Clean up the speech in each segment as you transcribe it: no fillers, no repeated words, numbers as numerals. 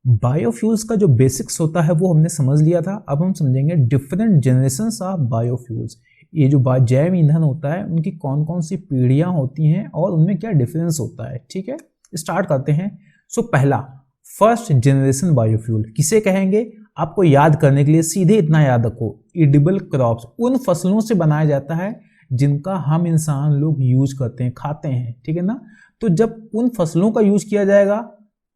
Biofuels का जो basics होता है वो हमने समझ लिया था। अब हम समझेंगे डिफरेंट जनरेशंस ऑफ बायोफ्यूल्स। ये जो जैव ईंधन होता है उनकी कौन कौन सी पीढ़ियां होती हैं और उनमें क्या डिफरेंस होता है। ठीक है, स्टार्ट करते हैं। पहला फर्स्ट जनरेशन बायोफ्यूल किसे कहेंगे, आपको याद करने के लिए सीधे इतना याद रखो, एडिबल क्रॉप्स, उन फसलों से बनाया जाता है जिनका हम इंसान लोग यूज करते हैं, खाते हैं। ठीक है ना, तो जब उन फसलों का यूज किया जाएगा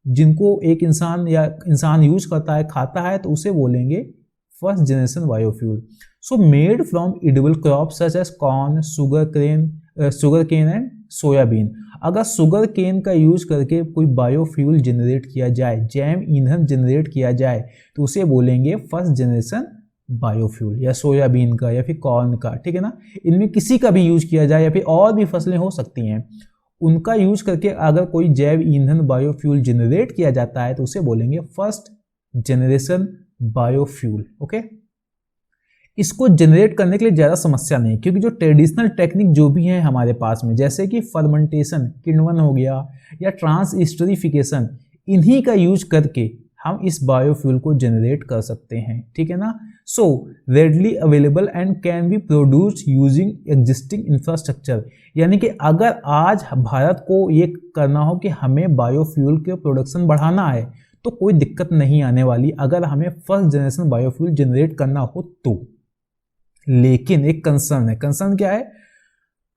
जिनको एक इंसान या इंसान यूज करता है, खाता है, तो उसे बोलेंगे first generation biofuel. Made from edible crops such as corn, sugarcane and soyabean. अगर शुगर केन का यूज करके कोई बायोफ्यूल जनरेट किया जाए, जैव ईंधन जनरेट किया जाए, तो उसे बोलेंगे फर्स्ट जनरेशन बायोफ्यूल, या सोयाबीन का या फिर कॉर्न का। ठीक है ना, इनमें किसी का भी यूज किया जाए या फिर और भी फसलें हो सकती हैं, उनका यूज करके अगर कोई जैव ईंधन बायोफ्यूल जनरेट किया जाता है तो उसे बोलेंगे फर्स्ट जनरेशन बायोफ्यूल। ओके, इसको जनरेट करने के लिए ज़्यादा समस्या नहीं, क्योंकि जो ट्रेडिशनल टेक्निक जो भी है हमारे पास में, जैसे कि फर्मेंटेशन, किण्वन हो गया, या ट्रांसस्टरीफिकेशन, इन्हीं का यूज करके हम इस बायोफ्यूल को जनरेट कर सकते हैं। ठीक है ना, readily available and can be produced using existing infrastructure. यानी कि अगर आज भारत को ये करना हो कि हमें बायोफ्यूल के प्रोडक्शन बढ़ाना है, तो कोई दिक्कत नहीं आने वाली अगर हमें फर्स्ट जनरेशन बायोफ्यूल जनरेट करना हो तो। लेकिन एक कंसर्न है, कंसर्न क्या है,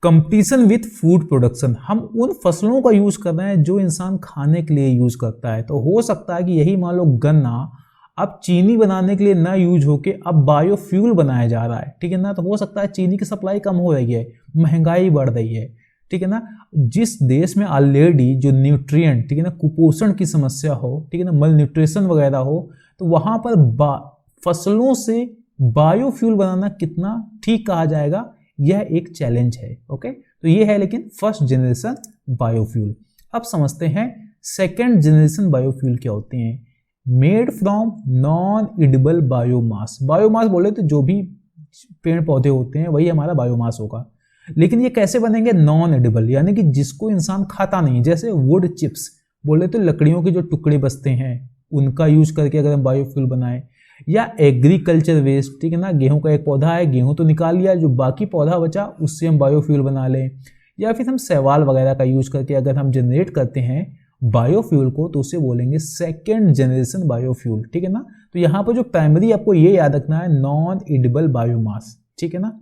कंपटीशन विथ फूड प्रोडक्शन। हम उन फसलों का यूज कर रहे हैं जो इंसान खाने के लिए यूज करता है, तो हो सकता है कि यही मान लो गन्ना अब चीनी बनाने के लिए ना यूज होके अब बायोफ्यूल बनाया जा रहा है। ठीक है ना, तो हो सकता है चीनी की सप्लाई कम हो रही है, महंगाई बढ़ रही है। ठीक है ना, जिस देश में ऑलरेडी जो न्यूट्रिएंट, ठीक है ना, कुपोषण की समस्या हो, ठीक है ना, मल न्यूट्रिशन वगैरह हो, तो वहां पर फसलों से बायोफ्यूल बनाना कितना ठीक कहा जाएगा, यह एक चैलेंज है। ओके, तो ये है लेकिन फर्स्ट जनरेशन बायोफ्यूल। अब समझते हैं सेकेंड जनरेशन बायोफ्यूल क्या होते हैं। Made from non edible biomass. Biomass बोले तो जो भी पेड़ पौधे होते हैं वही हमारा बायोमास होगा, लेकिन ये कैसे बनेंगे, नॉन एडिबल, यानी कि जिसको इंसान खाता नहीं। जैसे वुड चिप्स बोले तो लकड़ियों के जो टुकड़े बचते हैं उनका यूज करके अगर हम बायोफ्यूल बनाए, या एग्रीकल्चर वेस्ट, ठीक है ना, गेहूं का एक पौधा है, गेहूं तो निकाल लिया, जो बाकी पौधा बचा उससे हम बायोफ्यूल बना लें, या फिर हम शैवाल वगैरह का यूज करके अगर हम जनरेट करते हैं बायोफ्यूल को, तो उसे बोलेंगे सेकेंड जनरेशन बायोफ्यूल। ठीक है ना, तो यहाँ पर जो प्राइमरी आपको ये याद रखना है, नॉन एडिबल बायोमास। ठीक है ना,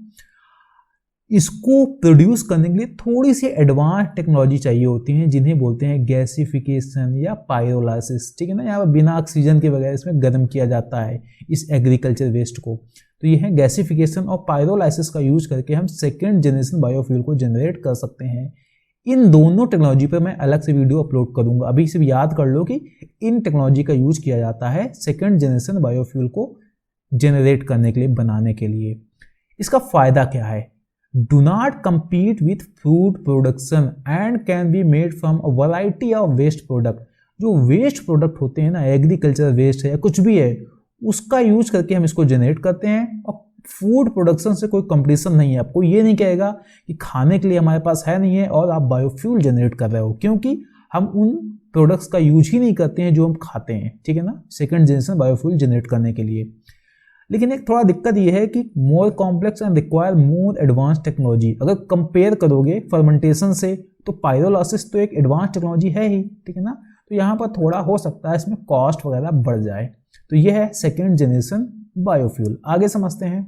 इसको प्रोड्यूस करने के लिए थोड़ी सी एडवांस टेक्नोलॉजी चाहिए होती है, जिन्हें बोलते हैं गैसिफिकेशन या पायरोलाइसिस। ठीक है ना, यहाँ पर बिना ऑक्सीजन के वगैरह इसमें गर्म किया जाता है इस एग्रीकल्चर वेस्ट को। तो ये है गैसिफिकेशन और पायरोलाइसिस का यूज करके हम सेकेंड जनरेशन बायोफ्यूल को जनरेट कर सकते हैं। इन दोनों टेक्नोलॉजी पर मैं अलग से वीडियो अपलोड करूंगा, अभी सिर्फ याद कर लो कि इन टेक्नोलॉजी का यूज किया जाता है सेकेंड जनरेशन बायोफ्यूल को जनरेट करने के लिए, बनाने के लिए। इसका फायदा क्या है, do not compete with food production and can be made from a variety of waste product। जो वेस्ट प्रोडक्ट होते हैं ना, एग्रीकल्चर वेस्ट है या कुछ भी है, उसका यूज करके हम इसको जनरेट करते हैं, और फूड प्रोडक्शन से कोई कंपटीशन नहीं है। आपको ये नहीं कहेगा कि खाने के लिए हमारे पास है नहीं है और आप बायोफ्यूल जनरेट कर रहे हो, क्योंकि हम उन प्रोडक्ट्स का यूज ही नहीं करते हैं जो हम खाते हैं। ठीक है ना, सेकेंड जनरेशन बायोफ्यूल जनरेट करने के लिए। लेकिन एक थोड़ा दिक्कत यह है कि more complex and require more advance technology. अगर कंपेयर करोगे फर्मेंटेशन से, तो पायरोलाइसिस तो एक एडवांस टेक्नोलॉजी है ही। ठीक है ना, तो यहाँ पर थोड़ा हो सकता है इसमें कॉस्ट वगैरह बढ़ जाए। तो यह है सेकेंड जनरेशन बायोफ्यूल। आगे समझते हैं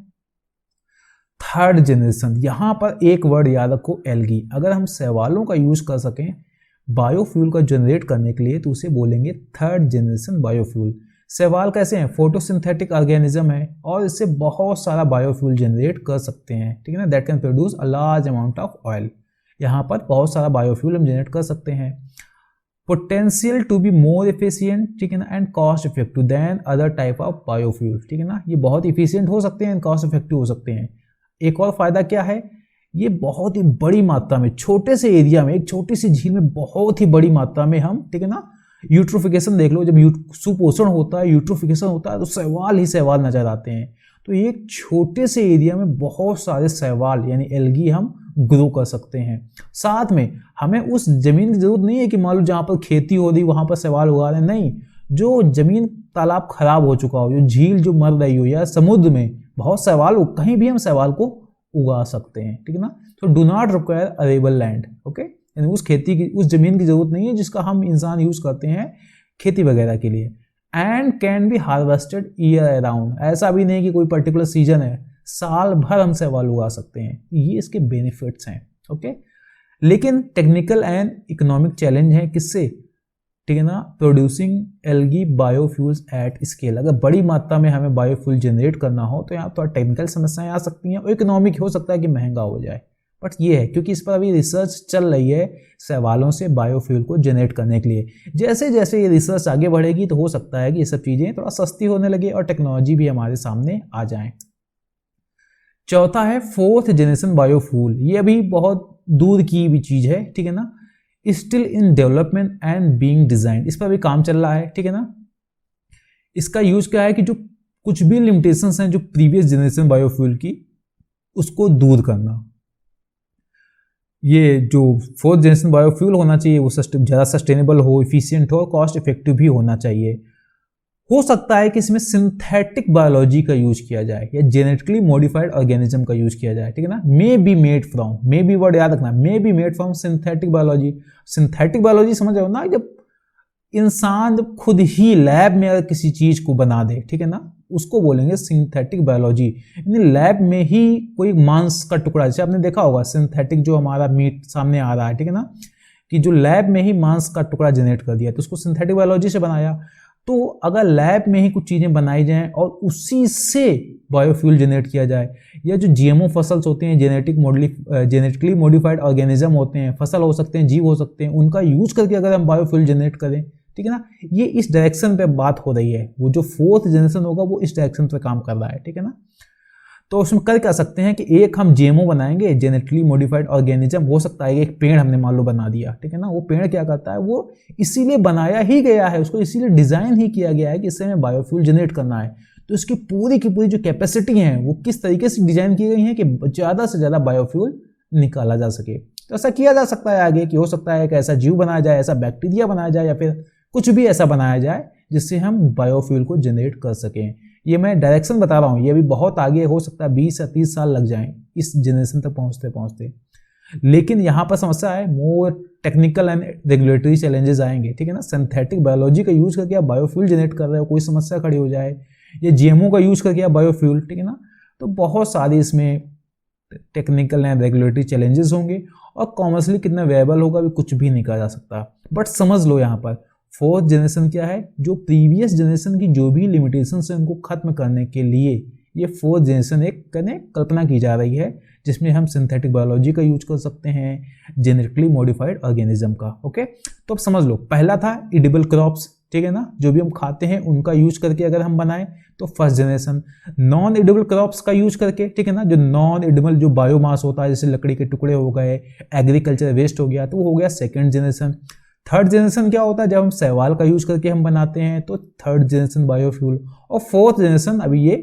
थर्ड जनरेशन। यहाँ पर एक वर्ड याद रखो, एल्गी। अगर हम शैवालों का यूज कर सकें बायोफ्यूल का जनरेट करने के लिए, तो उसे बोलेंगे थर्ड जनरेशन बायोफ्यूल। शैवाल कैसे हैं, फोटोसिंथेटिक ऑर्गेनिज्म है और इससे बहुत सारा बायोफ्यूल जनरेट कर सकते हैं। ठीक है ना, that can produce a large amount of oil. यहाँ पर बहुत सारा बायोफ्यूल हम जनरेट कर सकते हैं। Potential to be more efficient, ठीक है ना, and cost effective than other type of biofuel. ठीक है ना, ये बहुत इफिशिएंट हो सकते हैं एंड कॉस्ट इफेक्टिव हो सकते हैं। एक और फायदा क्या है, ये बहुत ही बड़ी मात्रा में, छोटे से एरिया में, एक छोटी सी झील में बहुत ही बड़ी मात्रा में हम, ठीक है ना, यूट्रोफिकेशन देख लो, जब सुपोषण होता है, यूट्रोफिकेशन होता है, तो शैवाल ही शैवाल नजर आते हैं। तो एक छोटे से एरिया में बहुत सारे शैवाल यानी एल्गी हम ग्रो कर सकते हैं। साथ में हमें उस जमीन की जरूरत नहीं है कि मान लो जहाँ पर खेती हो रही वहाँ पर शैवाल उगा रहे हैं, नहीं, जो जमीन तालाब खराब हो चुका हो, जो झील जो मर रही हो, या समुद्र में बहुत शैवाल हो, कहीं भी हम शैवाल को उगा सकते हैं, ठीक है ना। तो do not require arable land, okay, यानी उस खेती की, उस जमीन की जरूरत नहीं है जिसका हम इंसान यूज करते हैं खेती वगैरह के लिए। And can be harvested year around, ऐसा भी नहीं कि कोई पर्टिकुलर सीजन है, साल भर हम शैवाल उगा सकते हैं। ये इसके बेनिफिट्स हैं, ओके। लेकिन टेक्निकल एंड इकोनॉमिक चैलेंज है किससे, ठीक है ना, producing algae biofuels at scale. अगर बड़ी मात्रा में हमें बायोफ्यूल जनरेट करना हो तो यहाँ पर टेक्निकल समस्याएं आ सकती हैं, और इकोनॉमिक हो सकता है कि महंगा हो जाए। बट ये है क्योंकि इस पर अभी रिसर्च चल रही है शैवालों से बायोफ्यूल को जनरेट करने के लिए। जैसे जैसे ये रिसर्च आगे बढ़ेगी तो हो सकता है कि ये सब चीज़ें थोड़ा सस्ती होने लगे और टेक्नोलॉजी भी हमारे सामने आ जाए। चौथा है फोर्थ जनरेशन बायोफ्यूल। ये अभी बहुत दूर की भी चीज़ है, ठीक है ना, still in development and being design, इस पर भी काम चल रहा है, ठीक है ना। इसका यूज क्या है कि जो कुछ भी लिमिटेशंस हैं जो प्रीवियस जनरेशन बायोफ्यूल की, उसको दूर करना। ये जो फोर्थ जनरेशन बायोफ्यूल होना चाहिए वो ज़्यादा सस्टेनेबल हो, इफिशियंट हो, कॉस्ट इफेक्टिव भी होना चाहिए। हो सकता है कि इसमें सिंथेटिक बायोलॉजी का यूज किया जाए या जेनेटिकली मॉडिफाइड ऑर्गेनिज्म का यूज किया जाए, ठीक है ना। May be made from, may be word याद रखना, may be made from synthetic biology. Synthetic biology समझ रहे हो ना, जब इंसान जब खुद ही लैब में अगर किसी चीज को बना दे, ठीक है ना, उसको बोलेंगे सिंथेटिक बायोलॉजी। यानी लैब में ही कोई मांस का टुकड़ा, जैसे आपने देखा होगा सिंथेटिक जो हमारा मीट सामने आ रहा है, ठीक है ना, कि जो लैब में ही मांस का टुकड़ा जनरेट कर दिया तो उसको सिंथेटिक बायोलॉजी से बनाया। तो अगर लैब में ही कुछ चीज़ें बनाई जाएं और उसी से बायोफ्यूल जनरेट किया जाए, या जो जीएमओ फसल्स होते हैं, जेनेटिकली मॉडिफाइड ऑर्गेनिज्म होते हैं, फसल हो सकते हैं, जीव हो सकते हैं, उनका यूज करके अगर हम बायोफ्यूल जनरेट करें, ठीक है ना, ये इस डायरेक्शन पे बात हो रही है। वो जो फोर्थ जनरेशन होगा वो इस डायरेक्शन पे काम कर रहा है, ठीक है ना। तो उसमें कर क्या सकते हैं कि एक हम जीएमओ बनाएंगे, जेनेटिकली मॉडिफाइड ऑर्गेनिज्म, हो सकता है एक पेड़ हमने मान लो बना दिया, ठीक है ना। वो पेड़ क्या करता है, वो इसीलिए बनाया ही गया है, उसको इसीलिए डिजाइन ही किया गया है कि इससे हमें बायोफ्यूल जनरेट करना है। तो इसकी पूरी की पूरी जो कैपेसिटी है वो किस तरीके से डिजाइन की गई है कि ज़्यादा से ज़्यादा बायोफ्यूल निकाला जा सके। तो ऐसा किया जा सकता है आगे कि हो सकता है कि ऐसा जीव बनाया जाए, ऐसा बैक्टीरिया बनाया जाए, या फिर कुछ भी ऐसा बनाया जाए जिससे हम बायोफ्यूल को जनरेट कर सकें। ये मैं डायरेक्शन बता रहा हूँ, ये भी बहुत आगे हो सकता है, 20 या 30 साल लग जाएं इस जनरेशन तक पहुँचते पहुँचते। लेकिन यहाँ पर समस्या है, more technical and regulatory challenges आएंगे, ठीक है ना। सिंथेटिक बायोलॉजी का यूज करके आप बायोफ्यूल जनरेट कर रहे हो, कोई समस्या खड़ी हो जाए, या जीएमओ का यूज करके आप बायोफ्यूल, ठीक है ना, तो बहुत सारी इसमें टेक्निकल एंड रेगुलेटरी चैलेंजेस होंगे, और कॉमर्शियली कितना वेएबल होगा भी कुछ भी नहीं कहा जा सकता। बट समझ लो यहाँ पर फोर्थ जनरेशन क्या है, जो प्रीवियस जनरेशन की जो भी लिमिटेशंस है उनको खत्म करने के लिए ये फोर्थ जनरेशन एक कल्पना की जा रही है, जिसमें हम सिंथेटिक बायोलॉजी का यूज कर सकते हैं, जेनेटिकली मॉडिफाइड ऑर्गेनिज्म का, ओके। तो अब समझ लो, पहला था एडिबल क्रॉप्स, ठीक है ना, जो भी हम खाते हैं उनका यूज करके अगर हम बनाएं तो first generation. Non edible crops का यूज करके, ठीक है ना, जो नॉन एडिबल जो बायोमास होता है, जैसे लकड़ी के टुकड़े हो गए, एग्रीकल्चर वेस्ट हो गया, तो वो हो गया सेकेंड जनरेशन। थर्ड जनरेशन क्या होता है, जब हम शैवाल का यूज करके हम बनाते हैं तो थर्ड जनरेशन बायोफ्यूल। और फोर्थ जनरेशन अभी ये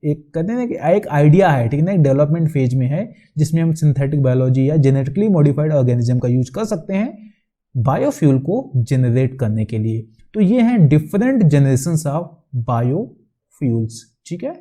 एक कहते हैं ना कि एक आइडिया है, ठीक है ना, एक डेवलपमेंट फेज में है, जिसमें हम सिंथेटिक बायोलॉजी या जेनेटिकली मॉडिफाइड ऑर्गेनिज्म का यूज कर सकते हैं बायोफ्यूल को जनरेट करने के लिए। तो ये हैं डिफरेंट जनरेशंस ऑफ बायोफ्यूल्स, ठीक है।